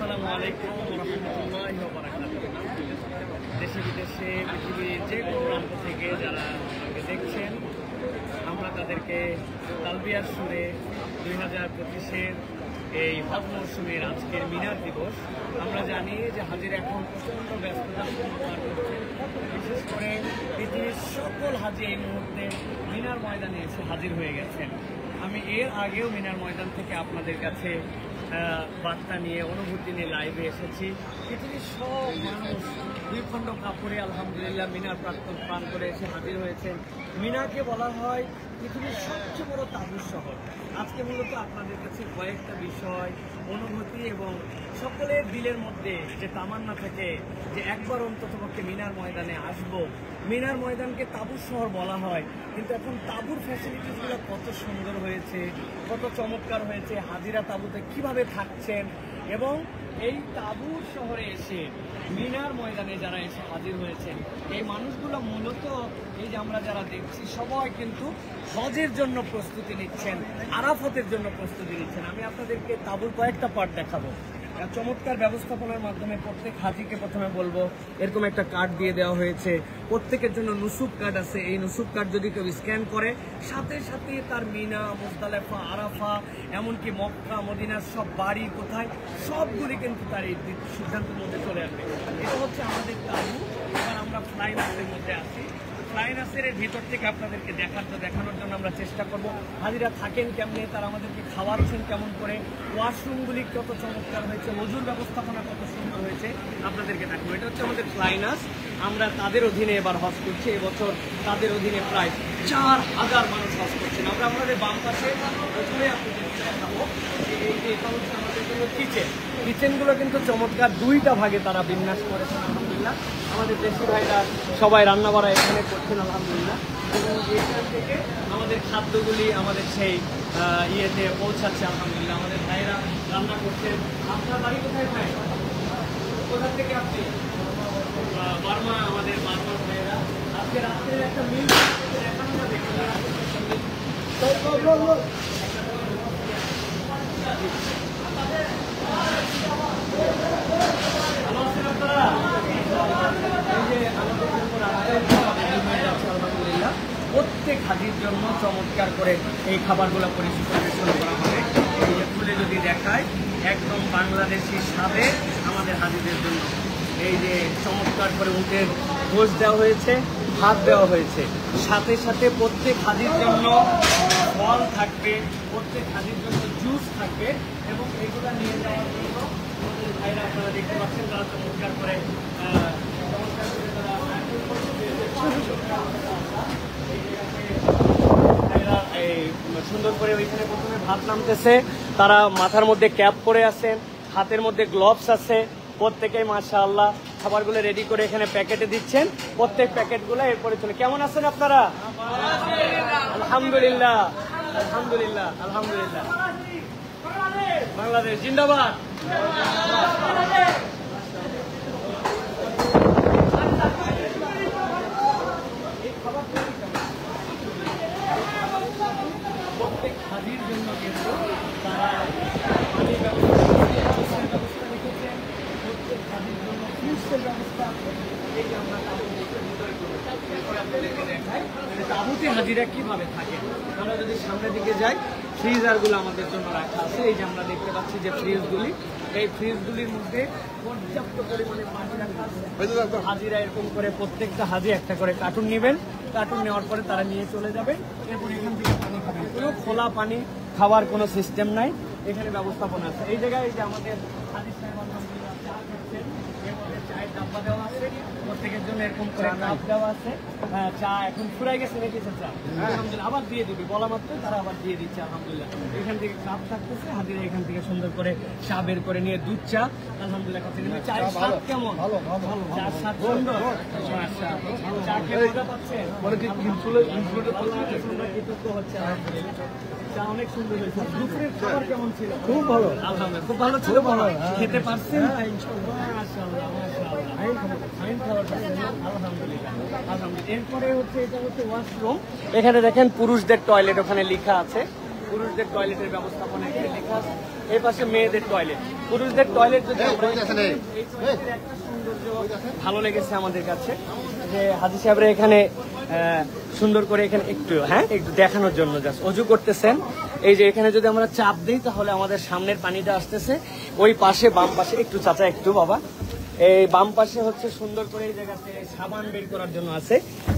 আসসালামু আলাইকুম রহমতুল্লাহি ওয়া বারাকাতুহু। দেশে বিদেশে পৃথিবীর যে কোনো প্রান্ত থেকে যারা আমাকে দেখছেন, আমরা তাদেরকে তালবিয়ার সুরে 2025-এর এই হজ মৌসুমের আজকের মিনার দিবস। আমরা জানি যে হাজির এখন প্রচণ্ড ব্যস্ততা পার করছেন, বিশেষ করে পৃথিবীর সকল হাজি এই মুহূর্তে মিনার ময়দানে এসে হাজির হয়ে গেছেন। আমি এর আগেও মিনার ময়দান থেকে আপনাদের কাছে বার্তা নিয়ে অনুভূতি নিয়ে লাইভে এসেছি। পৃথিবীর সব মানুষ দুই খণ্ড কাপড়ে আলহামদুলিল্লাহ মিনার প্রাণ করে এসে হাজির হয়েছেন। মিনাকে বলা হয় পৃথিবীর সবচেয়ে বড় তাবুর শহর। আজকে মূলত আপনাদের কাছে কয়েকটা বিষয়, অনুভূতি এবং সকলের দিলের মধ্যে যে তামান্না থাকে যে একবার অন্ততপক্ষে মিনার ময়দানে আসব। মিনার ময়দানকে তাবুর শহর বলা হয়, কিন্তু এখন তাবুর ফ্যাসিলিটিসগুলো কত সুন্দর হয়েছে, কত চমৎকার হয়েছে, হাজিরা তাবুতে কিভাবে থাকছেন। এবং এই তাবুর শহরে এসে মিনার ময়দানে যারা এসে হাজির হয়েছেন, এই মানুষগুলো মূলত এই যে আমরা যারা দেখছি সবাই কিন্তু হজের জন্য প্রস্তুতি নিচ্ছেন, আরাফাতের জন্য প্রস্তুতি নিচ্ছেন। আমি আপনাদেরকে তাবুর কয়েকটা পার্ট দেখাবো। চমৎকার ব্যবস্থাপনার মাধ্যমে প্রত্যেক হাজিকে প্রথমে বলবো এরকম একটা কার্ড দিয়ে দেওয়া হয়েছে। প্রত্যেকের জন্য নুসুক কার্ড আছে। এই নুসুক কার্ড যদি কেউ স্ক্যান করে সাথে সাথে তার মিনা, মুজদালিফা, আরাফা, এমনকি মক্কা, মদিনার সব বাড়ি কোথায় সবগুলি কিন্তু তার এই সিদ্ধান্তের মধ্যে চলে আসবে। এটা হচ্ছে আমাদের তাবু। এবার আমরা ফ্লাই নাসের মধ্যে আছি। ফ্লাই নাসের ভিতর থেকে আপনাদেরকে দেখানোর জন্য আমরা চেষ্টা করব হাজিরা থাকেন কেমনে, তারা আমাদেরকে খাওয়াচ্ছেন কেমন করে, ওয়াশরুমগুলি কত চমৎকার হয়েছে, ওজুর ব্যবস্থাপনা কত সুন্দর হয়েছে, আপনাদেরকে দেখাবো। এটা হচ্ছে আমাদের ফ্লাই নাস। আমরা তাদের অধীনে এবার হজ করছি। এবছর তাদের অধীনে প্রায় 4000 মানুষ হজ করছেন। আমরা আপনাদের বাম পাশে প্রথমে আপনাদেরকে দেখাবো এই যে এটা হচ্ছে আমাদের জন্য কিচেনগুলো কিন্তু চমৎকার, দুইটা ভাগে তারা বিন্যাস করেছেন আলহামদুলিল্লাহ। আমাদের দেশি ভাইরা সবাই রান্নাবাড়া এখানে করছেন আলহামদুলিল্লাহ। এবং এখান থেকে আমাদের খাদ্যগুলি আমাদের সেই ইয়েতে পৌঁছাচ্ছে আলহামদুলিল্লাহ। আমাদের ভাইরা রান্না করছেন। আপনার বাড়ি কোথায় ভাই? কোথা থেকে আপনি? বার্মা। আমাদের বার্মার ভাইয়েরা আজকে রাত্রের একটা মিল দেখানো যাবে। ভালো আছেন আপনারা? আলহামদুলিল্লাহ প্রত্যেক হাজির জন্য চমৎকার করে এই খাবারগুলো পরিবেশন করা হবে। এই যে খুলে যদি দেখায় একদম বাংলাদেশি স্বাদে আমাদের হাজিদের জন্য এই যে চমৎকার করে উটের গোশ দেওয়া হয়েছে, ভাত দেওয়া হয়েছে, সাথে সাথে প্রত্যেক হাজির জন্য ফল থাকবে, প্রত্যেক হাজির জন্য জুস থাকবে। এবং এগুলো নিয়ে যাওয়ার জন্য আমাদের ভাইরা আপনারা দেখতে পাচ্ছেন তারা চমৎকার করে সুন্দর করে ওইখানে প্রথমে ভাত নামতেছে। তারা মাথার মধ্যে ক্যাপ পরে আছেন, হাতের মধ্যে গ্লোভস আছে। প্রত্যেকেই মাশাআল্লাহ খাবারগুলো রেডি করে এখানে প্যাকেটে দিচ্ছেন। প্রত্যেক প্যাকেটগুলো এরপরে চলে। কেমন আছেন আপনারা? আলহামদুলিল্লাহ, আলহামদুলিল্লাহ, আলহামদুলিল্লাহ। বাংলাদেশ জিন্দাবাদ। প্রত্যেক হাজির জন্য কিন্তু তারা পানির ব্যবস্থা রেখেছেন, প্রত্যেক হাজির জন্য ফ্রুটসের ব্যবস্থা। এই যে আমরা আপনাদেরকে দেখাই তাবুতে হাজিরা কিভাবে থাকে। আমরা যদি সামনের দিকে যাই, ফ্রিজারগুলো আমাদের জন্য রাখা আছে। এই যে আমরা দেখতে পাচ্ছি যে ফ্রিজগুলি, এই ফ্রিজগুলির মধ্যে পর্যাপ্ত পরিমাণে পানি রাখা আছে। হাজিরা এরকম করে প্রত্যেকটা হাজি একটা করে কার্টুন নেবেন। কার্টুন নেওয়ার পরে তারা নিয়ে চলে যাবে। এরপর এখান থেকে পানি খাবেন। কোনো খোলা পানি খাওয়ার কোনো সিস্টেম নাই, এখানে ব্যবস্থাপনা আছে। এই জায়গায় যে আমাদের হাজি সাহেব আলহামদুলিল্লাহ চা খাচ্ছেন, এর মধ্যে চায়ের ডাব্বা দেওয়া আছে, প্রত্যেকের জন্য এরকম করে কাপ দেওয়া আছে। চা এখন ফুরাই গেছে নাকি চা? আলহামদুলিল্লাহ আবার দিয়ে দিবি, বলা মাত্র তারা আবার দিয়ে দিচ্ছে আলহামদুলিল্লাহ। এখান থেকে কাপ থাকতেছে, হাজিরা এখান থেকে সুন্দর করে চা বের করে নিয়ে দুধ চা আলহামদুলিল্লাহ খাচ্ছেন। চায়ের স্বাদ কেমন? চার স্বাদ সুন্দর। চা খেয়ে মজা পাচ্ছেন? কৃতজ্ঞ হচ্ছে আলহামদুলিল্লাহ। চা অনেক সুন্দর হয়েছে। দুপুরের খাবার কেমন ছিল? খুব ভালো আলহামদুলিল্লাহ, খুব ভালো ছিল। খেতে পারছেন? এরপরে হচ্ছে এটা হচ্ছে ওয়াশরুম। এখানে দেখেন পুরুষদের টয়লেট ওখানে লেখা আছে, পুরুষদের টয়লেটের ব্যবস্থাপনা এখানে লেখা আছে। এই পাশে মেয়েদের টয়লেট। পুরুষদের টয়লেট যদি একটা সৌন্দর্য ভালো লেগেছে আমাদের কাছে যে হাজী সাহেবরা এখানে সুন্দর করে এখানে একটু একটু দেখানোর জন্য জাস্ট অজু করতেছেন। এই যে এখানে যদি আমরা চাপ দিই তাহলে আমাদের সামনের পানিটা আসতেছে, ওই পাশে বাম পাশে একটু চাচা একটু বাবা, এই বাম পাশে হচ্ছে সুন্দর করে এই জায়গাতে সাবান বের করার জন্য আছে।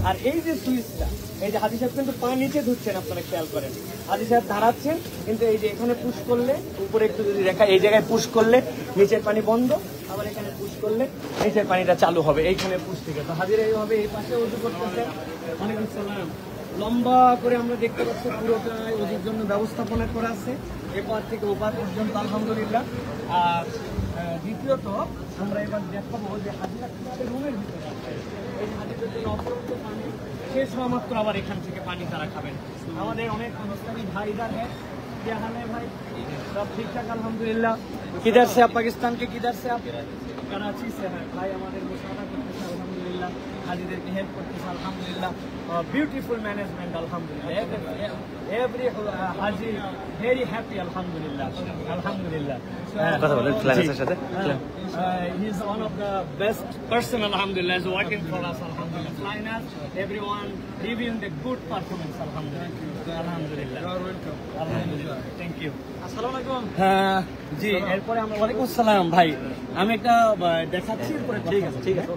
আর এই যে সুইচটা, এই যে হাজী সাহেব কিন্তু পা নিচে ধুচ্ছেন, আপনারা খেয়াল করেন, হাজী সাহেব দাঁড়াচ্ছেন কিন্তু এই যে এখানে পুশ করলে উপরে একটু যদি দেখা, এই জায়গায় পুশ করলে নিচের পানি বন্ধ, আবার এখানে পুশ করলে নিচের পানিটা চালু হবে এইখানে পুশ থেকে। তো হাজিরা এইভাবে এই পাশে উজু করতেছেন। ওয়ালাইকুম সালাম। লম্বা করে আমরা দেখতে পাচ্ছি পুরোটাই ওজুর জন্য ব্যবস্থাপনা করা আছে, এপার থেকে ওপার পর্যন্ত আলহামদুলিল্লাহ। আর দ্বিতীয়ত আমরা এবার দেখাবো যে হাজিরা রুমের ভিতরে আছে, এই হাজিদের জন্য অপরন্ত পানি শেষ হওয়া মাত্র আবার এখান থেকে পানি তারা খাবেন। আমাদের অনেক অনুষ্ঠানী ভাইরা क्या हाल है भाई? सब ठीक ठाक अल्हम्दुलिल्लाह। किधर से आप? पाकिस्तान के किधर से आप? कराची से है भाई। हमारे मुशावरा करते हैं अल्हम्दुलिल्लाह, हाजीদের কে হেল্প করতেছে আলহামদুলিল্লাহ। বিউটিফুল ম্যানেজমেন্ট আলহামদুলিল্লাহ। এভরি হাজি ভেরি হ্যাপি আলহামদুলিল্লাহ আলহামদুলিল্লাহ। কথা বলেন ফ্লাইনাসের সাথে। He is one of the best person alhamdulillah, is working for us alhamdulillah. Flynas, everyone reviewing the good performance alhamdulillah. Alhamdulillah. You are welcome. Alhamdulillah. Thank you. আসসালামু আলাইকুম। জি, এরপরে আমরা ওয়ালাইকুম আসসালাম ভাই, আমি একটা দেখাচ্ছি এরপরে ঠিক আছে ঠিক আছে।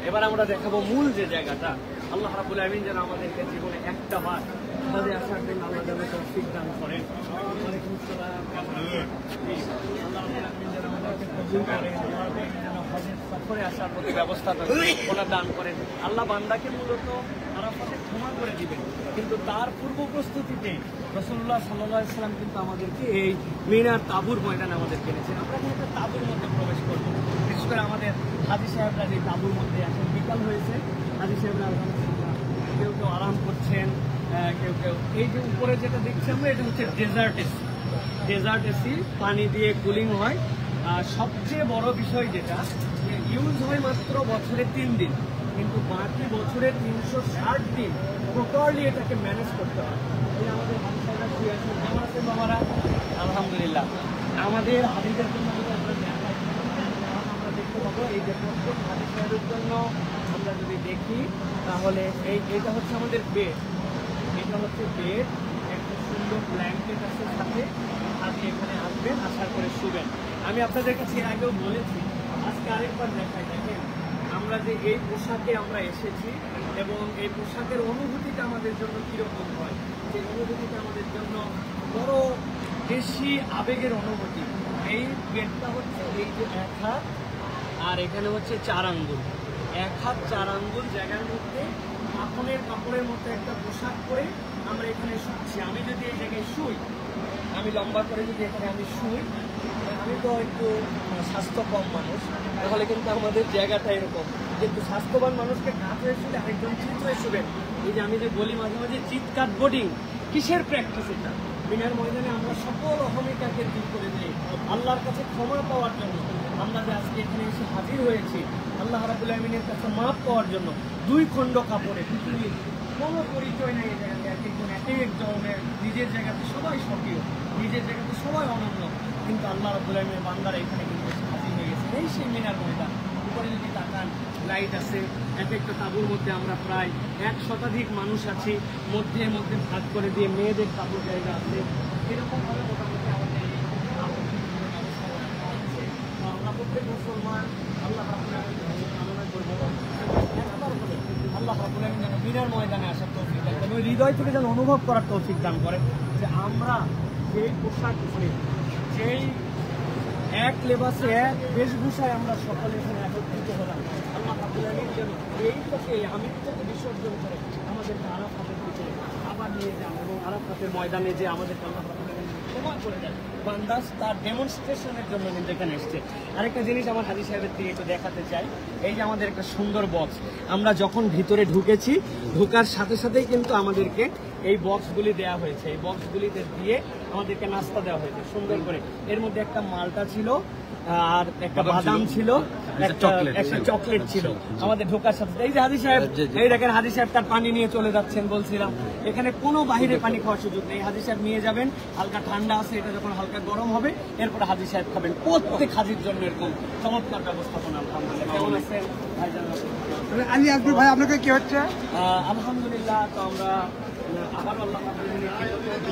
এবার আমরা দেখাবো মূল যে জায়গাটা, আল্লাহ রাব্বুল আমিন যেন আমাদেরকে জীবনে একটা বার হজে আসার জন্য আল্লাহ যেন তৌফিক দান করেন। ওয়ালাইকুম আসসালাম। আল্লাহ রাব্বুল আমিন যেন আমাদেরকে কবুল করেন, যেন হজের সফরে আসার প্রতি ব্যবস্থা দান করেন। আল্লাহ বান্দাকে মূলত আরাফাতে ক্ষমা করে দিবেন, কিন্তু তার পূর্ব প্রস্তুতিতে রাসূলুল্লাহ সাল্লাল্লাহু আলাইহি ওয়াসাল্লাম কিন্তু আমাদেরকে এই মিনার তাবুর ময়দানে আমাদেরকে এনেছেন। আমরা এখন একটা তাবুর মধ্যে প্রবেশ করবো, বিশেষ করে আমাদের হাজী সাহেবরা যে তাবুর মধ্যে এখন বিকাল হয়েছে, হাজী সাহেবরা আলহামদুলিল্লাহ কেউ কেউ আরাম করছেন, কেউ কেউ এই যে উপরে যেটা দেখছি আমরা, এটা হচ্ছে ডেজার্ট এসি, পানি দিয়ে কুলিং হয়। আর সবচেয়ে বড় বিষয় যেটা ইউজ হয় মাত্র বছরে 3 দিন, কিন্তু বাকি বছরে 360 দিন প্রপারলি এটাকে ম্যানেজ করতে হয়। এই আমাদের হাজী সাহেবরা শুয়ে আছেন, কেমন আছেন বাবারা? আলহামদুলিল্লাহ। আমাদের হাজীদের জন্য আমরা দেখতে পাবো এই যে প্রত্যেক হাজী সাহেবের জন্য আমরা যদি দেখি তাহলে এইটা হচ্ছে আমাদের বেড, এটা হচ্ছে বেড, একটা সুন্দর ব্ল্যাঙ্কেট আছে সাথে, আপনি এখানে আসবেন, আসার করে শুবেন। আমি আপনাদের কাছে এর আগেও বলেছি, আজকে আরেকবার দেখাই। দেখেন আমরা যে এই পোশাকে আমরা এসেছি এবং এই পোশাকের অনুভূতিটা আমাদের জন্য কীরকম হয়, যে অনুভূতিটা আমাদের জন্য বড় বেশি আবেগের অনুভূতি। এই বেডটা হচ্ছে এই যে 1 হাত আর এখানে হচ্ছে 4 আঙ্গুল, 1 হাত 4 আঙ্গুল জায়গার মধ্যে কাপড়ের মধ্যে একটা পোশাক পরে আমরা এখানে শুচ্ছি। আমি যদি এই জায়গায় শুই, আমি লম্বা করে যদি এখানে আমি শুই, আমি তো একটু স্বাস্থ্য কম মানুষ, তাহলে কিন্তু আমাদের জায়গাটা এরকম যে একটু স্বাস্থ্যবান মানুষকে কাত হয়ে শুলে আরেকজন চিত হয়ে শুবেন। এই যে আমি যে বলি মাঝে মাঝে চিৎকার বোর্ডিং, কিসের প্র্যাকটিস এটা? মিনার ময়দানে আমরা সকল অহমিকাকে দূর করে দিই আল্লাহর কাছে ক্ষমা পাওয়ার জন্য। আমরা যে আজকে এখানে এসে হাজির হয়েছি আল্লাহ রাব্বুল আমিনের কাছে মাফ পাওয়ার জন্য, 2 খণ্ড কাপড়ে পৃথিবীর কোনো পরিচয় নেই। এই জায়গাতে একজন এক ধরনের নিজের জায়গাতে সবাই সক্রিয়, নিজের জায়গাতে সবাই অনন্য, কিন্তু আল্লাহ রাব্বুল আমিনের বান্দারা এখানে কিন্তু হাজির হয়ে গেছে। এই সেই মিনার ময়দান, উপরে যদি তাকান লাইট আছে, এক একটা তাঁবুর মধ্যে আমরা প্রায় 1 শতাধিক মানুষ আছি, মধ্যে মধ্যে ভাগ করে দিয়ে মেয়েদের তাঁবুর জায়গা আছে। এরকমভাবে মোটামুটি আমাদের আমরা প্রত্যেক মুসলমান আল্লাহ রাব্বুল আমিনের কামনা করবো আল্লাহ রাব্বুল আমিন যেন মিনার ময়দানে আসার তৌফিক দান করেন, ওই হৃদয় থেকে যেন অনুভব করার তৌফিক দান করেন যে আমরা যেই পোশাক পরে, যেই এক লেবাসে এক বেশভূষায় আমরা সকলে এখানে একত্রিত হলাম, আল্লাহ রাব্বুল আমিন যেন এইটাকে আমিত্বকে বিসর্জন করে আমাদেরকে আরাফাতের দিকে আবার নিয়ে যান এবং আরাফাতের ময়দানে যে আমাদেরকে আল্লাহ রাব্বুল আমিন ক্ষমা করে দেন। বান্দাস তার ডেমনস্ট্রেশনের জন্য কিন্তু এখানে এসছে। আরেকটা জিনিস আমার হাজী সাহেবের দিকে একটু দেখাতে চাই, এই যে আমাদের একটা সুন্দর বক্স, আমরা যখন ভিতরে ঢুকেছি, ঢোকার সাথে সাথেই কিন্তু আমাদেরকে এই বক্সগুলি দেওয়া হয়েছে। এই বক্সগুলিতে দিয়ে আমাদেরকে নাস্তা দেওয়া হয়েছে সুন্দর করে। এর মধ্যে একটা মালটা ছিল, আর একটা বাদাম ছিল, একটা চকলেট ছিল আমাদের ঢোকার সাথে। এই যে হাজি সাহেব, এই দেখেন হাজি সাহেব তার পানি নিয়ে চলে যাচ্ছেন। বলছিলাম এখানে কোনো বাহিরে পানি খাওয়ার সুযোগ নেই। হাজি সাহেব নিয়ে যাবেন, হালকা ঠান্ডা আছে, এটা যখন হালকা গরম হবে এরপরে হাজি সাহেব খাবেন। প্রত্যেক হাজির জন্য এরকম চমৎকার ব্যবস্থাপনা। আলহামদুলিল্লাহ। কেমন আছেন আলী আকবর ভাই, আপনাকে কি হচ্ছে? আলহামদুলিল্লাহ। তো আমরা আবারও আল্লাহ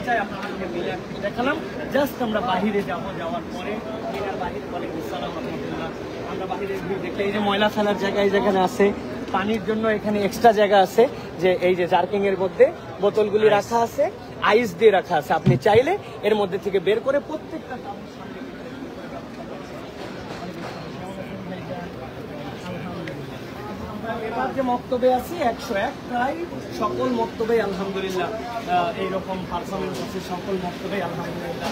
চাই আপনাদেরকে মিলে দেখালাম। জাস্ট আমরা বাহিরে যাওয়ার পরে মিনার বাহির বলে সালাম রহমতুল্লাহ। আমরা বাহিরে দেখলে এই যে ময়লা ফেলার জায়গা এই যেখানে আছে, পানির জন্য এখানে এক্সট্রা জায়গা আছে, যে এই যে জার্কিং এর মধ্যে বোতলগুলি রাখা আছে, আইস দিয়ে রাখা আছে। আপনি চাইলে এর মধ্যে থেকে বের করে প্রত্যেকটা কাপড় সামনে এবার যে মক্তবে আছি 101, প্রায় সকল মক্তবে আলহামদুলিল্লাহ এইরকম পারফরমেন্স আছে। সকল মক্তবে আলহামদুলিল্লাহ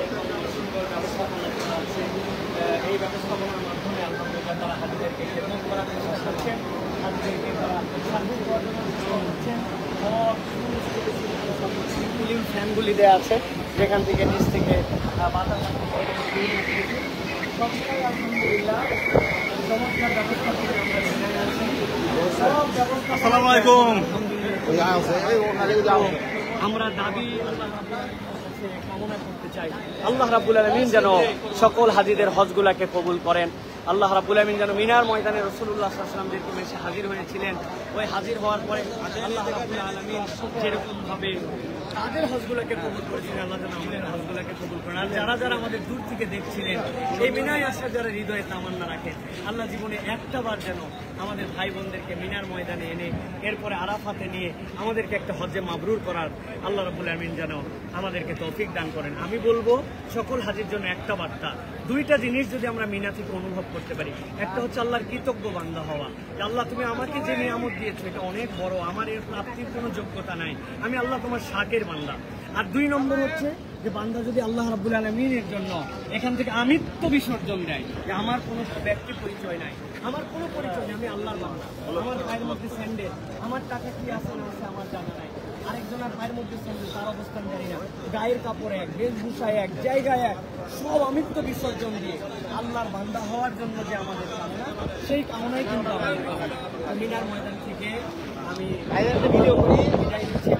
এরকম সুন্দর ব্যবস্থাপনা আছে। এই ব্যবস্থাপনার মাধ্যমে আলহামদুলিল্লাহ তারা হাজিদেরকে খেদমত করার চেষ্টা করছেন, হাজিদেরকে তারা সার্ভিস করার জন্য চেষ্টা করছেন। কুলিং ফ্যানগুলি দেওয়া আছে, যেখান থেকে নিচ থেকে বাতাস সবটাই আলহামদুলিল্লাহ চমৎকার ব্যবস্থা করে আসসালামু আলাইকুম। আমরা দাবি কামনা করতে চাই আল্লাহ রাব্বুল আলামিন যেন সকল হাজিদের হজগুলাকে কবুল করেন। আল্লাহ রাব্বুল আলামিন যেন মিনার ময়দানে রাসূলুল্লাহ সাল্লাল্লাহু আলাইহি ওয়াসাল্লাম যেরকম এসে হাজির হয়েছিলেন, ওই হাজির হওয়ার পরে আল্লাহ রাব্বুল আলামিন যেরকম ভাবে তাদের হজগুলাকে কবুল করেছিলেন, আল্লাহ যেন আমাদের হজগুলাকে কবুল করেন। আর যারা যারা আমাদের দূর থেকে দেখছিলেন, এই মিনায় আসার যারা হৃদয়ে তামান্না রাখেন, আল্লাহ জীবনে একটা বার যেন আমাদের ভাই বোনদেরকে মিনার ময়দানে এনে এরপরে আরাফাতে নিয়ে আমাদেরকে একটা হজ্জে মাবরুর করার আল্লাহ রাব্বুল আলামিন যেন আমাদেরকে তৌফিক দান করেন। আমি বলবো সকল হাজির জন্য একটা বার্তা, দুইটা জিনিস যদি আমরা মিনা থেকে অনুভব করতে পারি। একটা হচ্ছে আল্লাহর কৃতজ্ঞ বান্দা হওয়া, আল্লাহ তুমি আমাকে যে নিয়ামত দিয়েছো এটা অনেক বড়, আমার এর প্রাপ্তির কোনো যোগ্যতা নাই, আমি আল্লাহ তোমার শাকের বান্দা। আর 2 নম্বর হচ্ছে যে বান্দা যদি আল্লাহ রাব্বুল আলামিনের জন্য এখান থেকে আমিত্ব বিসর্জন দেয়, যে আমার কোনো ব্যক্তি পরিচয় নাই, আমার কোনো পরিচয় নেই, আমি আল্লাহর বান্দা, আমার পায়ের মধ্যে স্যান্ডেল, আমার টাকা কি আছে না আছে আমার জানা নাই, আরেকজনের পায়ের মধ্যে স্যান্ডেল, তার অবস্থান জানি না, গায়ের কাপড় এক, বেশভূষা এক, জায়গায় এক, সব আমিত্ব বিসর্জন দিয়ে আল্লাহর বান্দা হওয়ার জন্য যে আমাদের কামনা, সেই কামনাই কিন্তু আমাদের মিনার ময়দান থেকে আমি ভিডিও করি, বিদায় নিচ্ছি।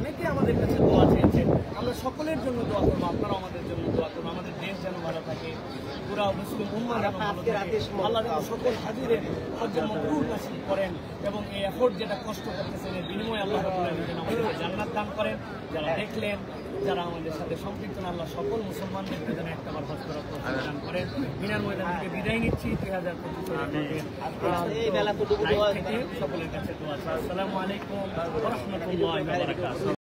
অনেকে আমাদের কাছে দোয়া চেয়েছেন, আমরা সকলের জন্য দোয়া করবো, আপনারাও আমাদের জন্য দোয়া করবো, আমাদের দেশ যেন ভালো থাকে, পুরা মুসলিম উম্মাহ যেন ভালো থাকে, আল্লাহ যেন সকল হাজিরের হজ্জে মাবরুর নাসিব করেন, এবং এই এফোর্ট যেটা কষ্ট করতেছেন এর বিনিময়ে আল্লাহ রাব্বুল আলামিন যেন আমাদেরকে জান্নাত দান করেন। যারা দেখলেন, যারা আমাদের সাথে সম্পৃক্ত, আল্লাহ সকল মুসলমানদেরকে যেন একটাবার হজ করার তৌফিক দান করেন। মিনার ময়দান থেকে বিদায় নিচ্ছি 2025 সকলের কাছে দোয়া আছে। আসসালামু আলাইকুম ওয়া রাহমাতুল্লাহি ওয়া বারাকাতুহু।